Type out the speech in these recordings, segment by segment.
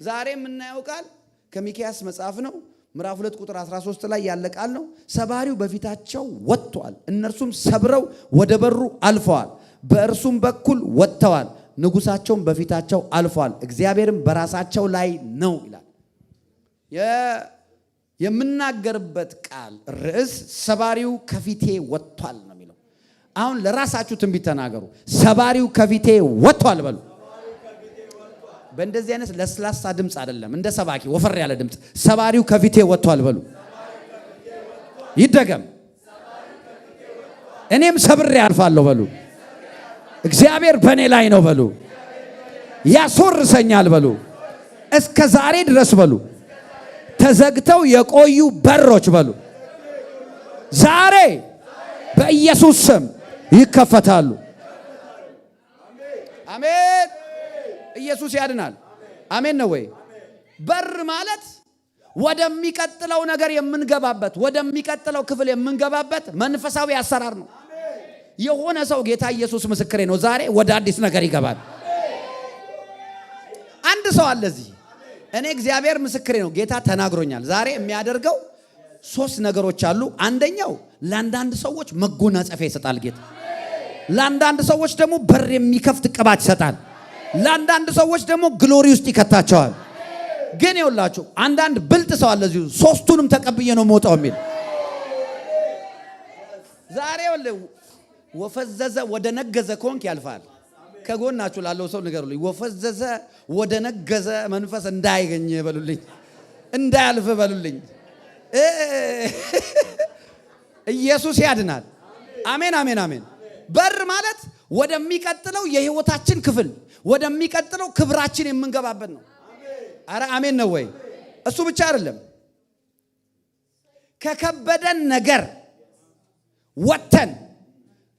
ዛሬ የምናየው ቃል ከሚክያስ መጽሐፍ ነው። ምዕራፍ 2 ቁጥር 13 ላይ ያለ ቃል ነው። ሰባሪው በፊታቸው ወጥቷል፣ እነርሱም ሰብረው ወደ በሩ አልፈዋል፣ በእርሱም በኩል ወጥተዋል፣ ንጉሳቸውም በፊታቸው አልፏል፣ እግዚአብሔርም በራሳቸው ላይ ነው ይላል። የምናገርበት ቃል ርዕስ ሰባሪው ከፊቴ ወጥቷል ነው የሚለው። አሁን ለራሳችሁ ትንቢት ተናገሩ። ሰባሪው ከፊቴ ወጥቷል በሉ። በእንደዚህ አይነት ለስላሳ ድምጽ አይደለም፣ እንደ ሰባኪ ወፈር ያለ ድምጽ። ሰባሪው ከፊቴ ወጥቷል በሉ። ይደገም። እኔም ሰብሬ አልፋለሁ በሉ። እግዚአብሔር በእኔ ላይ ነው በሉ። ያስወርሰኛል በሉ። እስከ ዛሬ ድረስ በሉ ተዘግተው የቆዩ በሮች በሉ ዛሬ በኢየሱስ ስም ይከፈታሉ። አሜን። ኢየሱስ ያድናል። አሜን ነው ወይ? በር ማለት ወደሚቀጥለው ነገር የምንገባበት፣ ወደሚቀጥለው ክፍል የምንገባበት መንፈሳዊ አሰራር ነው። የሆነ ሰው ጌታ ኢየሱስ ምስክሬ ነው ዛሬ ወደ አዲስ ነገር ይገባል። አንድ ሰው አለ እዚህ። እኔ እግዚአብሔር ምስክሬ ነው፣ ጌታ ተናግሮኛል። ዛሬ የሚያደርገው 3 ነገሮች አሉ። አንደኛው ለአንዳንድ ሰዎች መጎናጸፊያ ይሰጣል ጌታ። ለአንዳንድ ሰዎች ደግሞ በር የሚከፍት ቅባት ይሰጣል። ለአንዳንድ ሰዎች ደግሞ ግሎሪ ውስጥ ይከታቸዋል። ግን ይኸውላችሁ አንዳንድ ብልጥ ሰው አለ እዚህ 3ቱንም ተቀብዬ ነው መውጣው የሚል ዛሬ ወፈዘዘ ወደ ነገዘ ኮንክ ያልፋል። ከጎናችሁ ላለው ሰው ንገሩልኝ፣ ወፈዘዘ ወደ ነገዘ መንፈስ እንዳይገኝ በሉልኝ፣ እንዳያልፍ በሉልኝ። ኢየሱስ ያድናል። አሜን አሜን አሜን። በር ማለት ወደሚቀጥለው የህይወታችን ክፍል፣ ወደሚቀጥለው ክብራችን የምንገባበት ነው። አረ አሜን ነው ወይ? እሱ ብቻ አይደለም፣ ከከበደን ነገር ወጥተን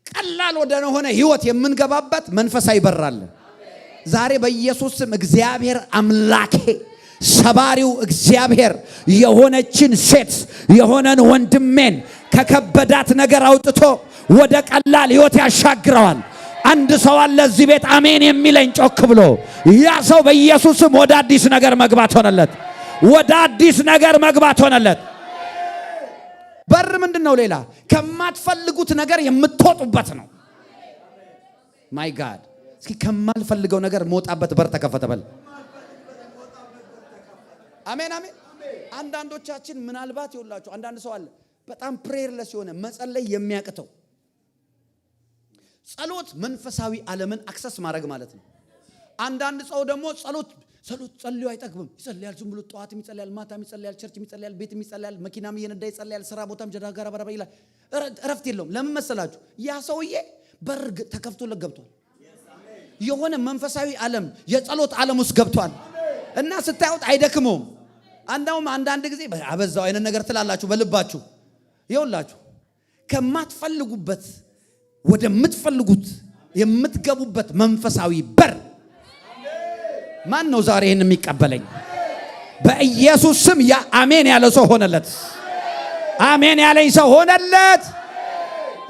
ቀላል ወደ ሆነ ህይወት የምንገባበት መንፈሳዊ በር አለ። ዛሬ በኢየሱስ ስም እግዚአብሔር አምላኬ ሰባሪው እግዚአብሔር የሆነችን ሴት የሆነን ወንድሜን ከከበዳት ነገር አውጥቶ ወደ ቀላል ህይወት ያሻግረዋል። አንድ ሰው አለ እዚህ ቤት አሜን የሚለኝ ጮክ ብሎ። ያ ሰው በኢየሱስ ስም ወደ አዲስ ነገር መግባት ሆነለት። ወደ አዲስ ነገር መግባት ሆነለት። በር ምንድነው? ሌላ ከማትፈልጉት ነገር የምትወጡበት ነው። ማይ ጋድ እስኪ ከማልፈልገው ነገር መውጣበት በር ተከፈተ በል። አሜን አሜን። አንዳንዶቻችን ምናልባት ይውላችሁ አንዳንድ ሰው አለ በጣም ፕሬየርለስ የሆነ መጸለይ የሚያቅተው። ጸሎት መንፈሳዊ ዓለምን አክሰስ ማድረግ ማለት ነው። አንዳንድ ሰው ደግሞ ጸሎት ጸልዮ አይጠግብም። ይጸልያል፣ ዝም ብሎ ጠዋትም ይጸልያል፣ ማታም ይጸልያል፣ ቸርችም ይጸልያል፣ ቤትም ይጸልያል፣ መኪናም እየነዳ ይጸልያል፣ ስራ ቦታም ጀዳጋራ በረባ ይላል። እረፍት የለውም። ለምን መሰላችሁ? ያ ሰውዬ በር ተከፍቶለት ገብቷል። የሆነ መንፈሳዊ ዓለም የጸሎት ዓለም ውስጥ ገብቷል እና ስታዩት አይደክመውም። አንዳንድ ጊዜ አበዛው አይነት ነገር ትላላችሁ በልባችሁ። ይኸውላችሁ ከማትፈልጉበት ወደምትፈልጉት የምትገቡበት መንፈሳዊ በር ማን ነው ዛሬ ይሄን የሚቀበለኝ? በኢየሱስ ስም ያ አሜን ያለ ሰው ሆነለት። አሜን ያለኝ ሰው ሆነለት።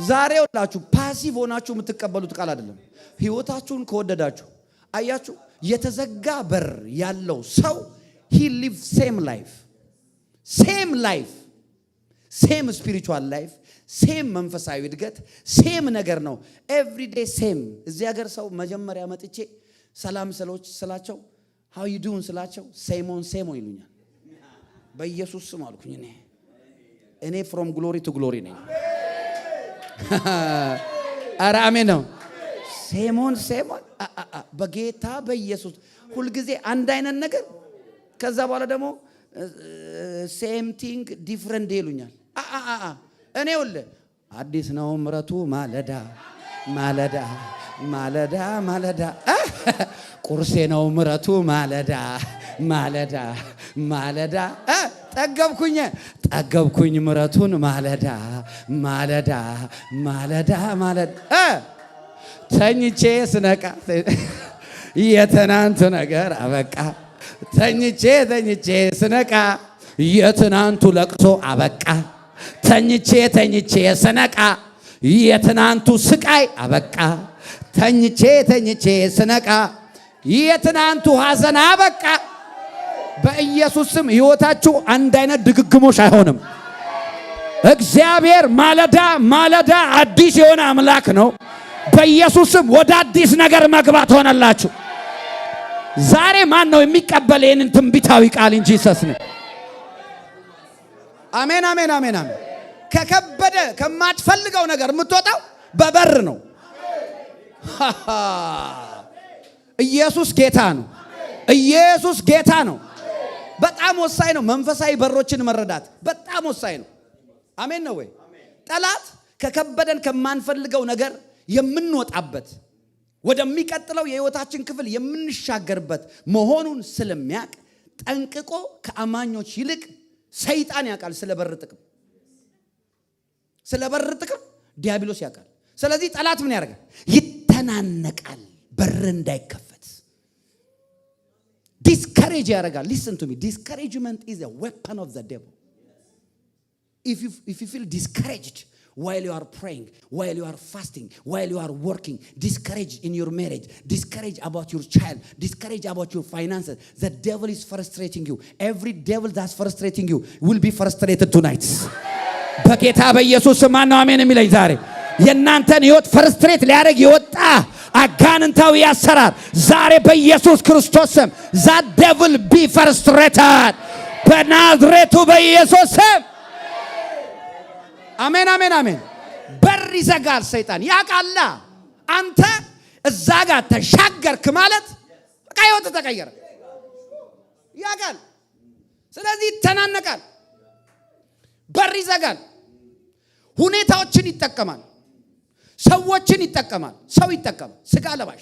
ዛሬ ሁላችሁ ፓሲቭ ሆናችሁ የምትቀበሉት ቃል አይደለም። ህይወታችሁን ከወደዳችሁ አያችሁ፣ የተዘጋ በር ያለው ሰው he live same life same spiritual life ሴም መንፈሳዊ እድገት ሴም ነገር ነው። ኤቭሪዴይ ሴም። እዚህ ሀገር ሰው መጀመሪያ መጥቼ ሰላም ስላቸው how you doing ስላቸው ሴሞን ይሉኛል። በኢየሱስ ስም አልኩኝ እኔ from glory to glory ነኝ። አረ አሜን ነው። ሴሞን በጌታ በኢየሱስ ሁልጊዜ አንድ አይነት ነገር። ከዛ በኋላ ደግሞ same thing different day ይሉኛል። እኔ ወለ አዲስ ነው ምረቱ ማለዳ ማለዳ ማለዳ ማለዳ ቁርሴ ነው ምረቱ ማለዳ ማለዳ ማለዳ ጠገብኩኝ ምረቱን ማለዳ ማለዳ ማለዳ ማለዳ ተኝቼ ስነቃ የትናንቱ ነገር አበቃ። ተኝቼ ስነቃ የትናንቱ ለቅሶ አበቃ። ተኝቼ ስነቃ የትናንቱ ስቃይ አበቃ። ተኝቼ ስነቃ የትናንቱ ሐዘን አበቃ። በኢየሱስ ስም ሕይወታችሁ አንድ አይነት ድግግሞሽ አይሆንም። እግዚአብሔር ማለዳ ማለዳ አዲስ የሆነ አምላክ ነው። በኢየሱስ ስም ወደ አዲስ ነገር መግባት ሆነላችሁ። ዛሬ ማን ነው የሚቀበል ይህንን ትንቢታዊ ቃል እንጂ ሰስነ አሜን አሜን አሜን አሜን። ከከበደ ከማትፈልገው ነገር የምትወጣው በበር ነው። ኢየሱስ ጌታ ነው። ኢየሱስ ጌታ ነው። በጣም ወሳኝ ነው። መንፈሳዊ በሮችን መረዳት በጣም ወሳኝ ነው። አሜን ነው ወይ? ጠላት ከከበደን ከማንፈልገው ነገር የምንወጣበት ወደሚቀጥለው የህይወታችን ክፍል የምንሻገርበት መሆኑን ስለሚያውቅ ጠንቅቆ ከአማኞች ይልቅ ሰይጣን ያውቃል። ስለ በር ጥቅም ዲያብሎስ ያውቃል። ስለዚህ ጠላት ምን ያደርጋል? ይተናነቃል በር እንዳይከፈት። ዲስከሬጅ ያደርጋል። ሊስን ቱ ሚ ዲስከሬጅመንት ኢዝ a weapon of the devil. If you feel discouraged while you are praying, while you are fasting, while you are working, discouraged in your marriage, discouraged about your child, discouraged about your finances, the devil is frustrating you. Every devil that's frustrating you will be frustrated tonight. በጌታ በኢየሱስ ስም ማነው አሜን የሚለኝ? ዛሬ የእናንተን ህይወት ፍርስትሬት ሊያደርግ የወጣ አጋንንታዊ አሰራር ዛሬ በኢየሱስ ክርስቶስ ስም that devil be frustrated በናዝሬቱ በኢየሱስ ስም አሜን አሜን አሜን። በር ይዘጋል ሰይጣን ያውቃል። አንተ እዛ ጋር ተሻገርክ ማለት በቃ ህይወት ተቀየረ ያውቃል። ስለዚህ ይተናነቃል፣ በር ይዘጋል፣ ሁኔታዎችን ይጠቀማል፣ ሰዎችን ይጠቀማል። ሰው ይጠቀማል፣ ስጋ ለባሽ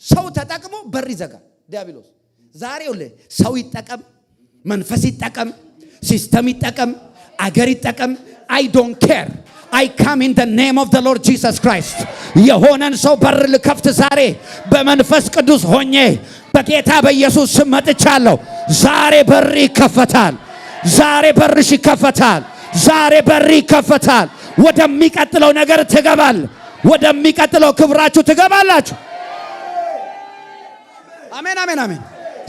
ሰው ተጠቅሞ በር ይዘጋል ዲያብሎስ። ዛሬው ሰው ይጠቀም፣ መንፈስ ይጠቀም፣ ሲስተም ይጠቀም፣ አገር ይጠቀም፣ I don't care. I come in the name of the Lord Jesus Christ. የሆነን ሰው በር ልከፍት ዛሬ በመንፈስ ቅዱስ ሆኜ በጌታ በኢየሱስ ስም መጥቻለሁ። ዛሬ በር ይከፈታል። ዛሬ በርሽ ይከፈታል። ዛሬ በር ይከፈታል። ወደሚቀጥለው ነገር ትገባል። ወደሚቀጥለው ክብራችሁ ትገባላችሁ። አሜን አሜን አሜን።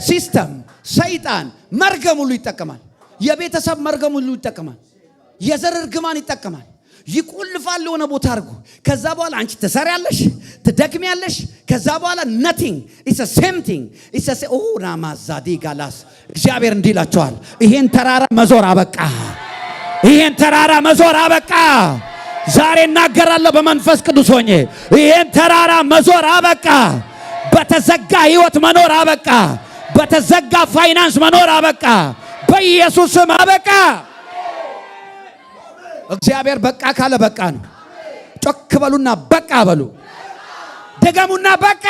ሲስተም ሰይጣን መርገም ሁሉ ይጠቀማል። የቤተሰብ መርገም ሁሉ ይጠቀማል። የዘር እርግማን ይጠቀማል። ይቆልፋል የሆነ ቦታ አድርጎ ከዛ በኋላ አንቺ ትሰሪያለሽ፣ ትደክሚያለሽ። ከዛ በኋላ nothing it's the same thing it's a ናማዛዲ ጋላስ እግዚአብሔር እንዲህ ይላቸዋል፣ ይሄን ተራራ መዞር አበቃ። ይሄን ተራራ መዞር አበቃ። ዛሬ እናገራለሁ በመንፈስ ቅዱስ ሆኜ ይሄን ተራራ መዞር አበቃ። በተዘጋ ህይወት መኖር አበቃ። በተዘጋ ፋይናንስ መኖር አበቃ። በኢየሱስ ስም አበቃ። እግዚአብሔር በቃ ካለ በቃ ነው። ጮክ በሉና በቃ በሉ። ደገሙና በቃ።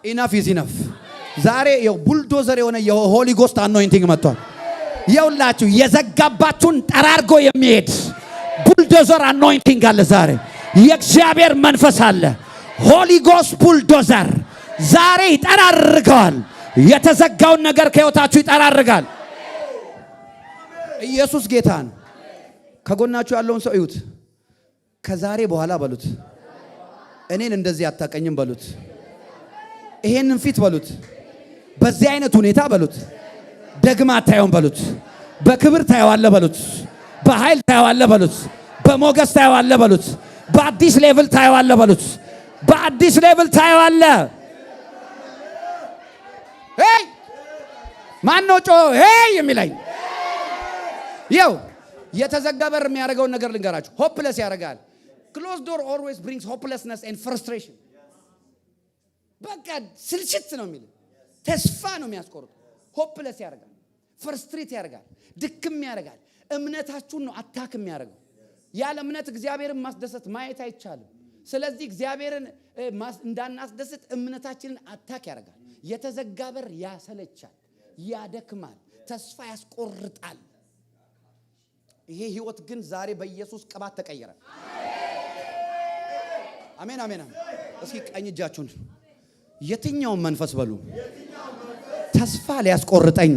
ኢናፍ ኢዝ ኢናፍ። ዛሬ የው ቡልዶዘር የሆነ የሆሊ ጎስት አኖይንቲንግ መጥቷል። የውላችሁ የዘጋባችሁን ጠራርጎ የሚሄድ ቡልዶዘር አኖይንቲንግ አለ ዛሬ። የእግዚአብሔር መንፈስ አለ። ሆሊ ጎስት ቡልዶዘር ዛሬ ይጠራርገዋል። የተዘጋውን ነገር ከህይወታችሁ ይጠራርጋል። ኢየሱስ ጌታ ነው። ከጎናችሁ ያለውን ሰው እዩት። ከዛሬ በኋላ በሉት፣ እኔን እንደዚህ አታቀኝም በሉት። ይሄንን ፊት በሉት፣ በዚህ አይነት ሁኔታ በሉት፣ ደግማ አታየውም በሉት። በክብር ታየዋለህ በሉት፣ በኃይል ታየዋለህ በሉት፣ በሞገስ ታየዋለህ በሉት፣ በአዲስ ሌቭል ታየዋለህ በሉት፣ በአዲስ ሌቭል ታየዋለህ። ሄይ ማነው ጮ ሄይ የሚለኝ? ይው የተዘጋ በር የሚያደርገውን ነገር ልንገራችሁ። ሆፕለስ ያደርጋል። ክሎዝ ዶር ኦልዌይስ ብሪንግስ ሆፕለስነስ ኤንድ ፍርስትሬሽን። በቃ ስልችት ነው የሚል ተስፋ ነው የሚያስቆርጥ። ሆፕለስ ያደርጋል፣ ፍርስትሬት ያደርጋል፣ ድክም ያደርጋል። እምነታችሁን ነው አታክ የሚያደርገው። ያለ እምነት እግዚአብሔርን ማስደሰት ማየት አይቻልም። ስለዚህ እግዚአብሔርን እንዳናስደስት እምነታችንን አታክ ያደርጋል። የተዘጋ በር ያሰለቻል፣ ያደክማል፣ ተስፋ ያስቆርጣል። ይሄ ህይወት ግን ዛሬ በኢየሱስ ቅባት ተቀየረ። አሜን አሜን አሜን። እስኪ ቀኝ እጃችሁን የትኛውን መንፈስ በሉ ተስፋ ሊያስቆርጠኝ፣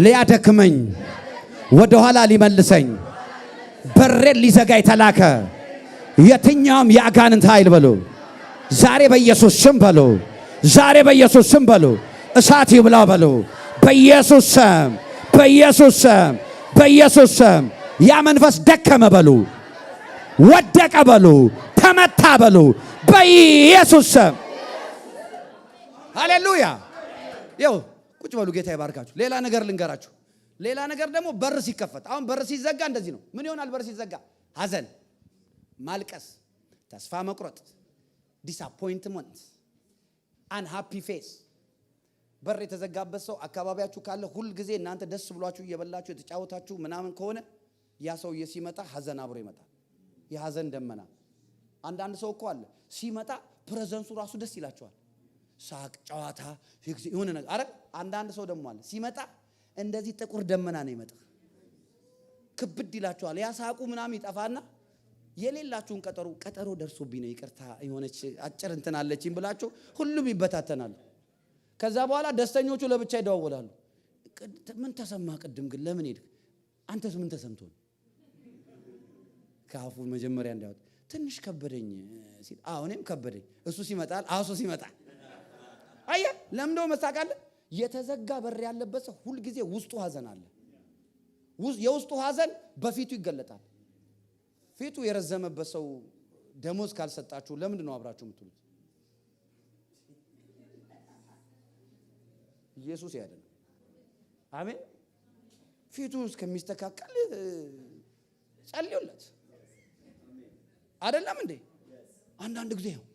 ሊያደክመኝ፣ ወደ ኋላ ሊመልሰኝ፣ በሬን ሊዘጋ የተላከ የትኛውም የአጋንንት ኃይል በሉ ዛሬ በኢየሱስ ስም በሉ፣ ዛሬ በኢየሱስ ስም በሉ እሳት ይብላ በሉ። በኢየሱስ ስም፣ በኢየሱስ ስም፣ በኢየሱስ ስም። ያ መንፈስ ደከመ በሉ፣ ወደቀ በሉ፣ ተመታ በሉ በኢየሱስ ስም። ሃሌሉያ። ይኸው ቁጭ በሉ። ጌታ ይባርካችሁ። ሌላ ነገር ልንገራችሁ። ሌላ ነገር ደግሞ በር ሲከፈት፣ አሁን በር ሲዘጋ እንደዚህ ነው። ምን ይሆናል? በር ሲዘጋ ሐዘን፣ ማልቀስ፣ ተስፋ መቁረጥ፣ ዲስአፖይንትመንት፣ አንሃፒ ፌስ። በር የተዘጋበት ሰው አካባቢያችሁ ካለ ሁል ጊዜ እናንተ ደስ ብሏችሁ እየበላችሁ የተጫወታችሁ ምናምን ከሆነ ያ ሰውዬ ሲመጣ ሐዘን አብሮ ይመጣል። የሐዘን ደመና። አንዳንድ ሰው እኮ አለ ሲመጣ ፕሬዘንሱ ራሱ ደስ ይላቸዋል። ሳቅ፣ ጨዋታ የሆነ ነገር አረ። አንዳንድ ሰው ደግሞ አለ ሲመጣ እንደዚህ ጥቁር ደመና ነው ይመጣ። ክብድ ይላቸዋል። ያ ሳቁ ምናምን ይጠፋና የሌላችሁን ቀጠሮ ደርሶብኝ ነው ይቅርታ የሆነች አጭር እንትን አለችኝ ብላችሁ ሁሉም ይበታተናሉ። ከዛ በኋላ ደስተኞቹ ለብቻ ይደዋወላሉ። ምን ተሰማ ቅድም ግን ለምን ሄድክ? አንተስ ምን ተሰምቶ ነው? ካፉ መጀመሪያ እንዳይወጣ ትንሽ ከበደኝ ሲል እኔም ከበደኝ። እሱ ሲመጣል እሱ ሲመጣል አየ ለምንድነው መሳቃለ? የተዘጋ በር ያለበት ሰው ሁሉ ጊዜ ውስጡ ሐዘን አለ። የውስጡ ሐዘን በፊቱ ይገለጣል። ፊቱ የረዘመበት ሰው ደሞዝ ካልሰጣችሁ ለምንድነው አብራችሁ የምትሉት? ኢየሱስ ያደነ አሜን። ፊቱ እስከሚስተካከል ጸልዩለት አይደለም እንዴ? አንዳንድ ጊዜ ነው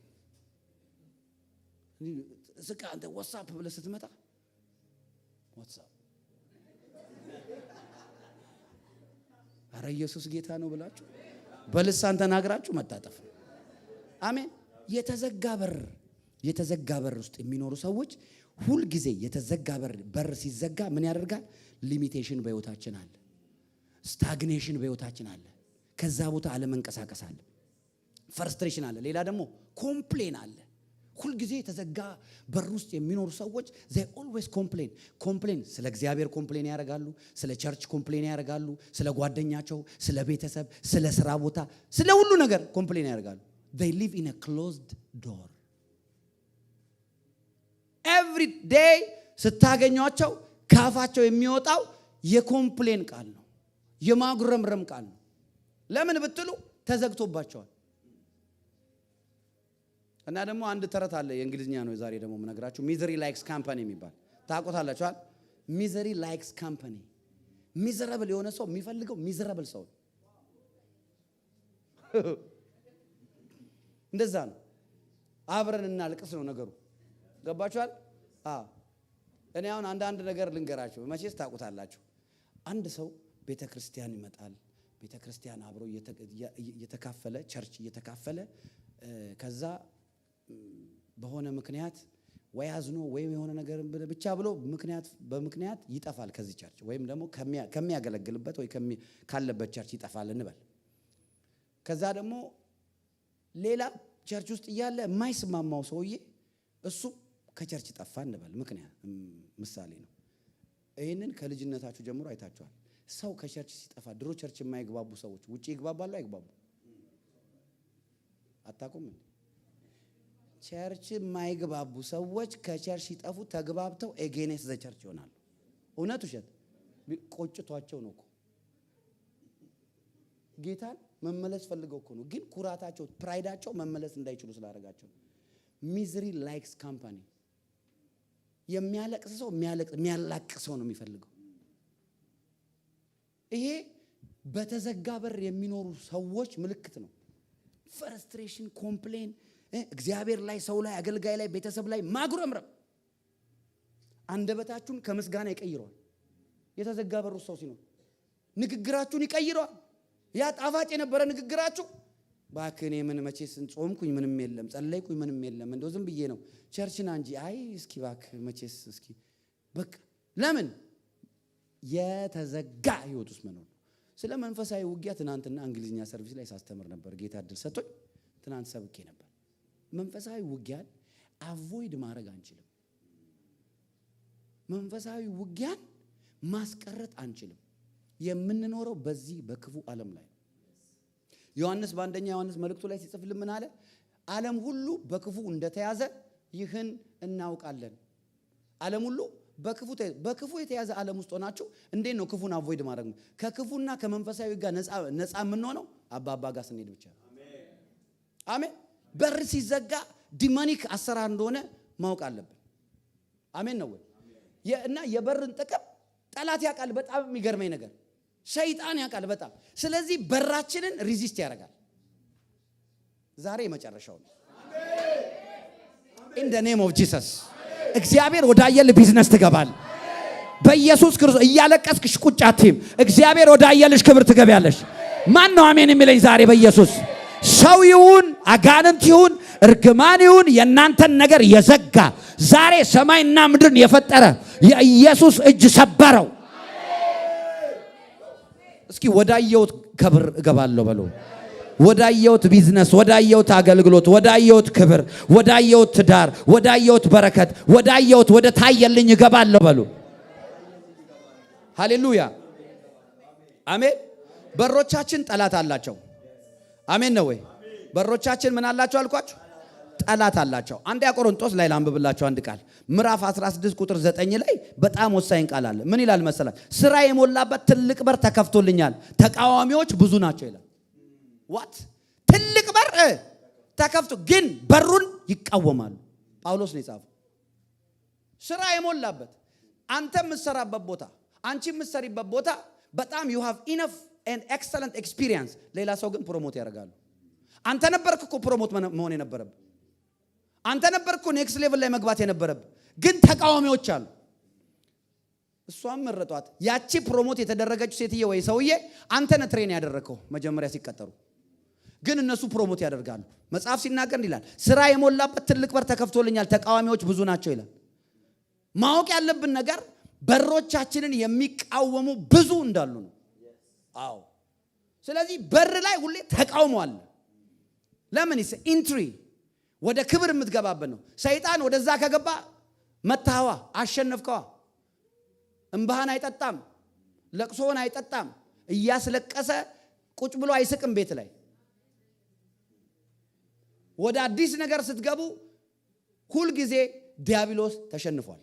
ስቃ አንተ ዋትስአፕ ብለህ ስትመጣ ዋትስአፕ አረ ኢየሱስ ጌታ ነው ብላችሁ በልሳን ተናግራችሁ መታጠፍ። አሜን። የተዘጋ በር ውስጥ የሚኖሩ ሰዎች ሁል ጊዜ የተዘጋ በር ሲዘጋ ምን ያደርጋል? ሊሚቴሽን በህይወታችን አለ፣ ስታግኔሽን በህይወታችን አለ። ከዛ ቦታ አለመንቀሳቀስ አለ፣ ፍርስትሬሽን አለ። ሌላ ደግሞ ኮምፕሌን አለ። ሁል ጊዜ የተዘጋ በር ውስጥ የሚኖሩ ሰዎች they always complain ስለ እግዚአብሔር ኮምፕሌን ያደርጋሉ፣ ስለ ቸርች ኮምፕሌን ያደርጋሉ፣ ስለ ጓደኛቸው፣ ስለ ቤተሰብ፣ ስለ ስራ ቦታ፣ ስለ ሁሉ ነገር ኮምፕሌን ያደርጋሉ። they live in a closed door. every day ስታገኟቸው ካፋቸው የሚወጣው የኮምፕሌን ቃል ነው፣ የማጉረምረም ቃል ነው። ለምን ብትሉ ተዘግቶባቸዋል። እና ደግሞ አንድ ተረት አለ፣ የእንግሊዝኛ ነው ዛሬ ደግሞ ምነግራችሁ። ሚዘሪ ላይክስ ካምፓኒ የሚባል ታውቁታላችሁ? ሚዘሪ ላይክስ ካምፓኒ። ሚዘረብል የሆነ ሰው የሚፈልገው ሚዘረብል ሰው እንደዛ ነው። አብረን እናልቅስ ነው ነገሩ። ገባችኋል? እኔ አሁን አንዳንድ ነገር ልንገራችሁ፣ መቼስ ታውቁታላችሁ። አንድ ሰው ቤተ ክርስቲያን ይመጣል። ቤተ ክርስቲያን አብሮ እየተካፈለ ቸርች እየተካፈለ ከዛ በሆነ ምክንያት ወይ አዝኖ ወይም የሆነ ነገር ብቻ ብሎ በምክንያት ይጠፋል ከዚህ ቸርች፣ ወይም ደግሞ ከሚያገለግልበት ወይ ካለበት ቸርች ይጠፋል እንበል። ከዛ ደግሞ ሌላ ቸርች ውስጥ እያለ የማይስማማው ሰውዬ እሱ ከቸርች ጠፋ እንበል። ምሳሌ ነው። ይሄንን ከልጅነታችሁ ጀምሮ አይታችኋል። ሰው ከቸርች ሲጠፋ ድሮ ቸርች የማይግባቡ ሰዎች ውጪ ይግባባሉ አይግባቡ? አታውቁም? ቸርች የማይግባቡ ሰዎች ከቸርች ሲጠፉ ተግባብተው ኤጌኔስ ዘ ቸርች ይሆናሉ። እውነት ውሸት? ቆጭቷቸው ነው እኮ ጌታን መመለስ ፈልገው እኮ ነው። ግን ኩራታቸው ፕራይዳቸው መመለስ እንዳይችሉ ስላደረጋቸው። ሚዝሪ ላይክስ ካምፓኒ። የሚያለቅስ ሰው የሚያላቅስ ሰው ነው የሚፈልገው። ይሄ በተዘጋ በር የሚኖሩ ሰዎች ምልክት ነው። ፍረስትሬሽን፣ ኮምፕሌን፣ እግዚአብሔር ላይ፣ ሰው ላይ፣ አገልጋይ ላይ፣ ቤተሰብ ላይ ማጉረምረም አንደበታችሁን ከምስጋና ይቀይረዋል። የተዘጋ በር ሰው ሲኖር ንግግራችሁን ይቀይረዋል። ያ ጣፋጭ የነበረ ንግግራችሁ ባክኔ ምን መቼስ ጾምኩኝ ምንም የለም፣ ጸለይኩኝ ምንም የለም፣ እንደው ዝም ብዬ ነው ቸርችና እንጂ አይ እስኪ ባክ መቼስ እስኪ በቃ ለምን የተዘጋ ህይወት ውስጥ መኖር። ስለ መንፈሳዊ ውጊያ ትናንትና እንግሊዝኛ ሰርቪስ ላይ ሳስተምር ነበር። ጌታ እድል ሰጥቶኝ ትናንት ሰብኬ ነበር። መንፈሳዊ ውጊያን አቮይድ ማድረግ አንችልም። መንፈሳዊ ውጊያን ማስቀረት አንችልም። የምንኖረው በዚህ በክፉ ዓለም ላይ። ዮሐንስ በአንደኛ ዮሐንስ መልእክቱ ላይ ሲጽፍልን ምን አለ? ዓለም ሁሉ በክፉ እንደተያዘ ይህን እናውቃለን። ዓለም ሁሉ በክፉ የተያዘ ዓለም ውስጥ ሆናችሁ እንዴት ነው ክፉን አቮይድ ማድረግ? ከክፉና ከመንፈሳዊ ጋር ነፃ የምንሆነው አባባ ጋር ስንሄድ ብቻ። አሜን። በር ሲዘጋ ዲማኒክ አሰራር እንደሆነ ማወቅ አለብን። አሜን ነው ወይ? እና የበርን ጥቅም ጠላት ያውቃል። በጣም የሚገርመኝ ነገር ሰይጣን ያውቃል በጣም። ስለዚህ በራችንን ሪዚስት ያደርጋል። ዛሬ መጨረሻው ነው። in the name of Jesus እግዚአብሔር ወዳየል ቢዝነስ ትገባል። በኢየሱስ ክርስቶስ እያለቀስክሽ ቁጭ አትይም። እግዚአብሔር ወዳየልሽ ክብር ትገቢያለሽ። ማን ነው አሜን የሚለኝ ዛሬ? በኢየሱስ ሰው ይሁን አጋንንት ይሁን እርግማን ይሁን የእናንተን ነገር የዘጋ ዛሬ ሰማይና ምድርን የፈጠረ የኢየሱስ እጅ ሰበረው። እስኪ ወዳየውት ክብር እገባለሁ በሉ። ወዳየውት ቢዝነስ፣ ወዳየውት አገልግሎት፣ ወዳየውት ክብር፣ ወዳየውት ትዳር፣ ወዳየውት በረከት፣ ወዳየውት ወደ ታየልኝ እገባለሁ በሉ። ሃሌሉያ አሜን። በሮቻችን ጠላት አላቸው። አሜን ነው ወይ? በሮቻችን ምን አላቸው አልኳችሁ? ጠላት አላቸው። አንደኛ ቆሮንቶስ ላይ ላንብብላችሁ አንድ ቃል ምዕራፍ 16 ቁጥር 9 ላይ በጣም ወሳኝ ቃል አለ። ምን ይላል መሰላችሁ? ስራ የሞላበት ትልቅ በር ተከፍቶልኛል፣ ተቃዋሚዎች ብዙ ናቸው ይላል። ዋት ትልቅ በር ተከፍቶ ግን በሩን ይቃወማሉ። ጳውሎስ ነው የጻፈው። ስራ የሞላበት አንተ የምትሰራበት ቦታ፣ አንቺ የምትሰሪበት ቦታ በጣም you have enough and excellent experience። ሌላ ሰው ግን ፕሮሞት ያደርጋሉ። አንተ ነበርክ እኮ ፕሮሞት መሆን የነበረብህ። አንተ ነበርክ እኮ ኔክስት ሌቭል ላይ መግባት የነበረብህ። ግን ተቃዋሚዎች አሉ። እሷም መረጧት። ያቺ ፕሮሞት የተደረገችው ሴትዬ ወይ ሰውዬ አንተ ነህ ትሬን ያደረከው መጀመሪያ ሲቀጠሩ። ግን እነሱ ፕሮሞት ያደርጋሉ። መጽሐፍ ሲናገር ይላል ስራ የሞላበት ትልቅ በር ተከፍቶልኛል፣ ተቃዋሚዎች ብዙ ናቸው ይላል። ማወቅ ያለብን ነገር በሮቻችንን የሚቃወሙ ብዙ እንዳሉ ነው። አዎ። ስለዚህ በር ላይ ሁሌ ተቃውሞ አለ። ለምን ይስ ኢንትሪ ወደ ክብር የምትገባበት ነው። ሰይጣን ወደዛ ከገባ መታዋ አሸነፍከዋ። እንባህን አይጠጣም፣ ለቅሶን አይጠጣም። እያስለቀሰ ቁጭ ብሎ አይስቅም ቤት ላይ። ወደ አዲስ ነገር ስትገቡ ሁል ጊዜ ዲያብሎስ ተሸንፏል።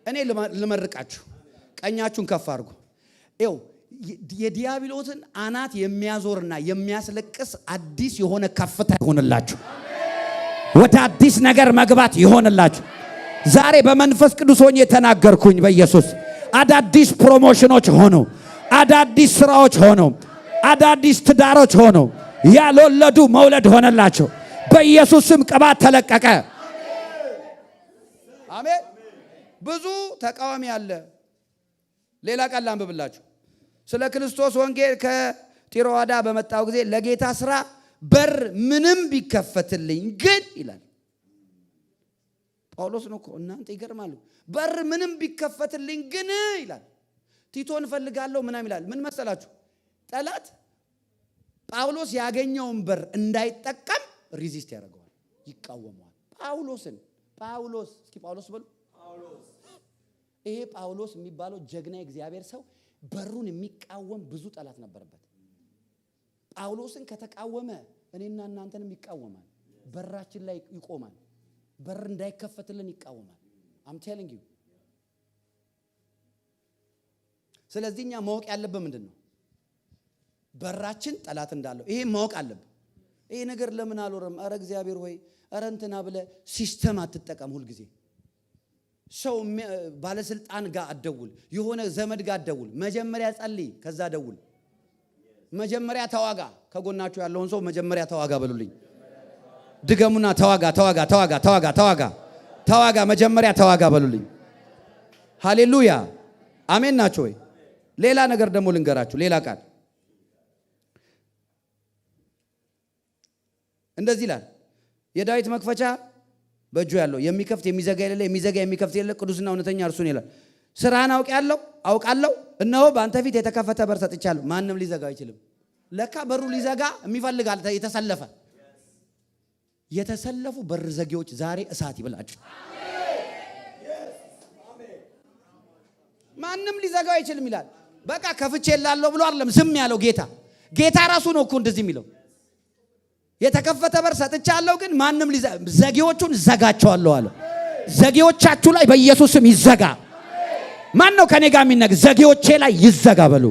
እኔ ልመርቃችሁ፣ ቀኛችሁን ከፍ አድርጉ። ይኸው የዲያብሎስን አናት የሚያዞርና የሚያስለቅስ አዲስ የሆነ ከፍታ ይሆንላችሁ። ወደ አዲስ ነገር መግባት ይሆንላችሁ። ዛሬ በመንፈስ ቅዱስ ሆኜ ተናገርኩኝ። በኢየሱስ አዳዲስ ፕሮሞሽኖች ሆኖ፣ አዳዲስ ስራዎች ሆኖ፣ አዳዲስ ትዳሮች ሆኖ፣ ያልወለዱ መውለድ ሆነላቸው። በኢየሱስ ስም ቅባት ተለቀቀ። አሜን። ብዙ ተቃዋሚ አለ። ሌላ ቃል ላንብብላችሁ። ስለ ክርስቶስ ወንጌል ከጢሮአዳ በመጣው ጊዜ ለጌታ ስራ በር ምንም ቢከፈትልኝ ግን ይላል ጳውሎስ ነው እኮ። እናንተ ይገርማሉ። በር ምንም ቢከፈትልኝ ግን ይላል ቲቶን ፈልጋለሁ ምናምን ይላል። ምን መሰላችሁ? ጠላት ጳውሎስ ያገኘውን በር እንዳይጠቀም ሪዚስት ያደርገዋል፣ ይቃወመዋል። ጳውሎስ እስኪ ጳውሎስ በሉ። ይሄ ጳውሎስ የሚባለው ጀግና የእግዚአብሔር ሰው በሩን የሚቃወም ብዙ ጠላት ነበረበት። ጳውሎስን ከተቃወመ እኔና እናንተንም ይቃወማል። በራችን ላይ ይቆማል። በር እንዳይከፈትልን ይቃወማል። I'm telling you። ስለዚህ እኛ ማወቅ ያለብን ምንድነው? በራችን ጠላት እንዳለው ይሄ ማወቅ አለብን። ይሄ ነገር ለምን አልወረም? አረ እግዚአብሔር ሆይ አረ እንትና ብለ ሲስተም አትጠቀም። ሁሉ ጊዜ ሰው ባለስልጣን ጋር አደውል፣ የሆነ ዘመድ ጋር አደውል። መጀመሪያ ጸልይ፣ ከዛ ደውል። መጀመሪያ ተዋጋ። ከጎናችሁ ያለውን ሰው መጀመሪያ ተዋጋ በሉልኝ። ድገሙና ተዋጋ። መጀመሪያ ተዋጋ በሉልኝ። ሃሌሉያ አሜን ናችሁ ወይ? ሌላ ነገር ደግሞ ልንገራችሁ። ሌላ ቃል እንደዚህ ይላል። የዳዊት መክፈቻ በእጁ ያለው የሚከፍት የሚዘጋ የሌለ የሚዘጋ የሚከፍት የሌለ ቅዱስና እውነተኛ እርሱን ይላል። ስራህን አውቃለሁ፣ እነሆ በአንተ ፊት የተከፈተ በር ሰጥቻለሁ፣ ማንም ሊዘጋ አይችልም። ለካ በሩ ሊዘጋ የሚፈልጋል የተሰለፉ በር ዘጊዎች ዛሬ እሳት ይብላችሁ። ማንም ሊዘጋው አይችልም ይላል። በቃ ከፍቼ ላለው ብሎ አይደለም ዝም ያለው ጌታ ራሱ ነው እኮ እንደዚህ የሚለው። የተከፈተ በር ሰጥቻለሁ ግን ማንም ዘጊዎቹን ዘጋቸዋለሁ አለ። ዘጌዎቻችሁ ላይ በኢየሱስ ስም ይዘጋ። ማን ነው ከኔ ጋር የሚነግር? ዘጌዎቼ ላይ ይዘጋ በሉ።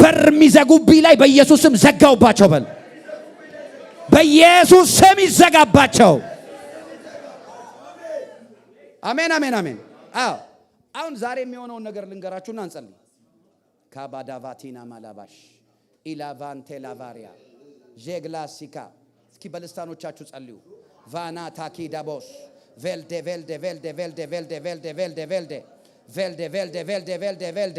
በር የሚዘጉብኝ ላይ በኢየሱስ ስም ዘጋውባቸው በል። በኢየሱስ ስም ይዘጋባቸው። አሜን አሜን አሜን። አዎ አሁን ዛሬ የሚሆነውን ነገር ልንገራችሁና እንጸልይ። ካባዳቫቲና ማላባሽ ኢላቫንቴ ላቫሪያ ጄግላሲካ እስኪ በልሳኖቻችሁ ጸልዩ። ቫና ታኪ ዳቦስ ቬልዴ ቬልዴ ቬልዴ ቬልዴ ቬልዴ ቬልዴ ቬልዴ ቬልዴ ቬልዴ ቬልዴ ቬልዴ ቬልዴ ቬልዴ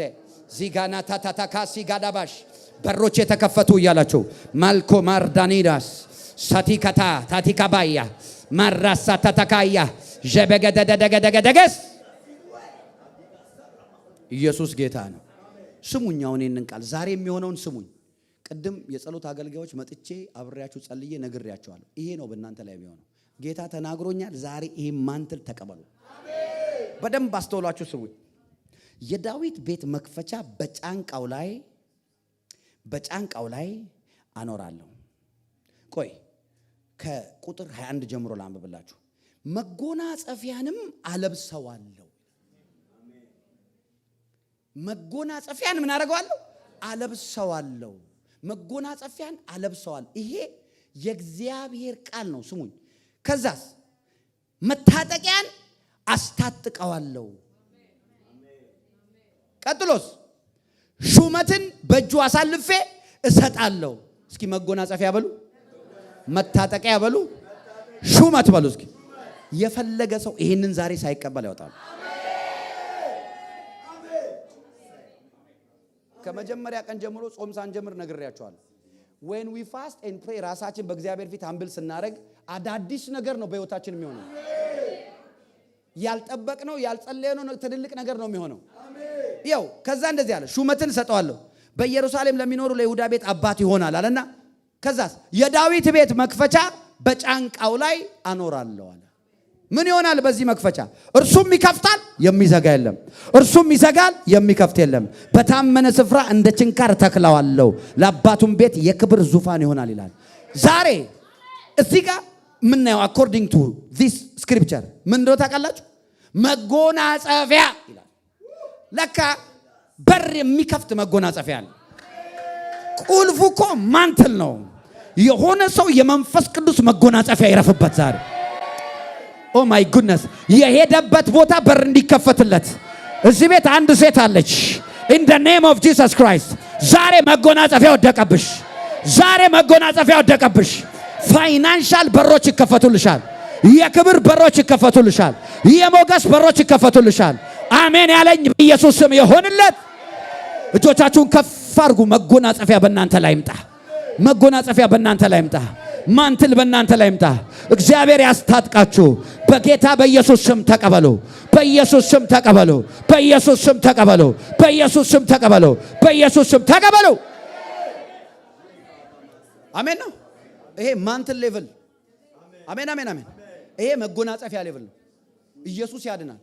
ዚጋና ታታታካሲ ጋዳባሽ በሮች የተከፈቱ እያላችሁ ማልኮ ማርዳኒዳስ ሳቲካታ ታቲካባያ ማራሳ ታታካያ ጀበገደደገደገደገስ ኢየሱስ ጌታ ነው። ስሙኝ አሁን ይሄንን ቃል ዛሬ የሚሆነውን ስሙኝ። ቅድም የጸሎት አገልጋዮች መጥቼ አብሬያችሁ ጸልዬ ነግሬያችኋለሁ። ይሄ ነው በእናንተ ላይ የሚሆነው። ጌታ ተናግሮኛል። ዛሬ ይሄ ማንትል ተቀበሉ። በደንብ አስተውላችሁ ስሙኝ። የዳዊት ቤት መክፈቻ በጫንቃው ላይ አኖራለሁ። ቆይ ከቁጥር 21 ጀምሮ ላንብብላችሁ። መጎናጸፊያንም አለብሰዋለሁ። መጎናጸፊያን ምን አደርገዋለሁ? አለብሰዋለሁ። መጎናጸፊያን አለብሰዋለሁ። ይሄ የእግዚአብሔር ቃል ነው። ስሙኝ። ከዛስ መታጠቂያን አስታጥቀዋለሁ። ቀጥሎስ ሹመትን በእጁ አሳልፌ እሰጣለሁ። እስኪ መጎናጸፊያ በሉ፣ መታጠቂያ በሉ፣ ሹመት በሉ። እስኪ የፈለገ ሰው ይሄንን ዛሬ ሳይቀበል ያወጣል። ከመጀመሪያ ቀን ጀምሮ ጾም ሳንጀምር ነግሬያችኋለሁ። when we fast and pray ራሳችን በእግዚአብሔር ፊት አምብል ስናደርግ አዳዲስ ነገር ነው በህይወታችን የሚሆነው። ያልጠበቅነው ያልጸለየነው ትልልቅ ነገር ነው የሚሆነው። ይኸው ከዛ እንደዚህ አለ፣ ሹመትን ሰጠዋለሁ፣ በኢየሩሳሌም ለሚኖሩ ለይሁዳ ቤት አባት ይሆናል አለና ከዛስ የዳዊት ቤት መክፈቻ በጫንቃው ላይ አኖራለሁ አለ። ምን ይሆናል በዚህ መክፈቻ? እርሱም ይከፍታል የሚዘጋ የለም፣ እርሱም ይዘጋል የሚከፍት የለም። በታመነ ስፍራ እንደ ችንካር ተክለዋለሁ፣ ለአባቱም ቤት የክብር ዙፋን ይሆናል ይላል። ዛሬ እዚህ ጋር ምናየው according to this scripture ምን እንደሆነ ታውቃላችሁ? መጎናጸፊያ ይላል። ለካ በር የሚከፍት መጎናጸፊያ አለ። ቁልፉ እኮ ማንትል ነው። የሆነ ሰው የመንፈስ ቅዱስ መጎናጸፊያ ይረፍበት ዛሬ። ኦ ማይ ጉድነስ! የሄደበት ቦታ በር እንዲከፈትለት። እዚህ ቤት አንድ ሴት አለች። in the name of Jesus Christ ዛሬ መጎናጸፊያ ወደቀብሽ። ዛሬ መጎናጸፊያ ወደቀብሽ። ፋይናንሻል በሮች ይከፈቱልሻል። የክብር በሮች ይከፈቱልሻል። የሞገስ በሮች ይከፈቱልሻል። አሜን ያለኝ በኢየሱስ ስም ይሁንለት። እጆቻችሁን ከፍ አድርጉ። መጎናጸፊያ በእናንተ ላይ ይምጣ። መጎናጸፊያ በእናንተ ላይ ይምጣ። ማንትል በእናንተ ላይ ይምጣ። እግዚአብሔር ያስታጥቃችሁ። በጌታ በኢየሱስ ስም ተቀበሉ። በኢየሱስ ስም ተቀበሉ። በኢየሱስ ስም ተቀበሉ። በኢየሱስ ስም ተቀበሉ። በኢየሱስ ስም ተቀበሉ። አሜን ነው። ይሄ ማንትል ሌቭል። አሜን አሜን አሜን። ይሄ መጎናጸፊያ ሌቭል ነው። ኢየሱስ ያድናል።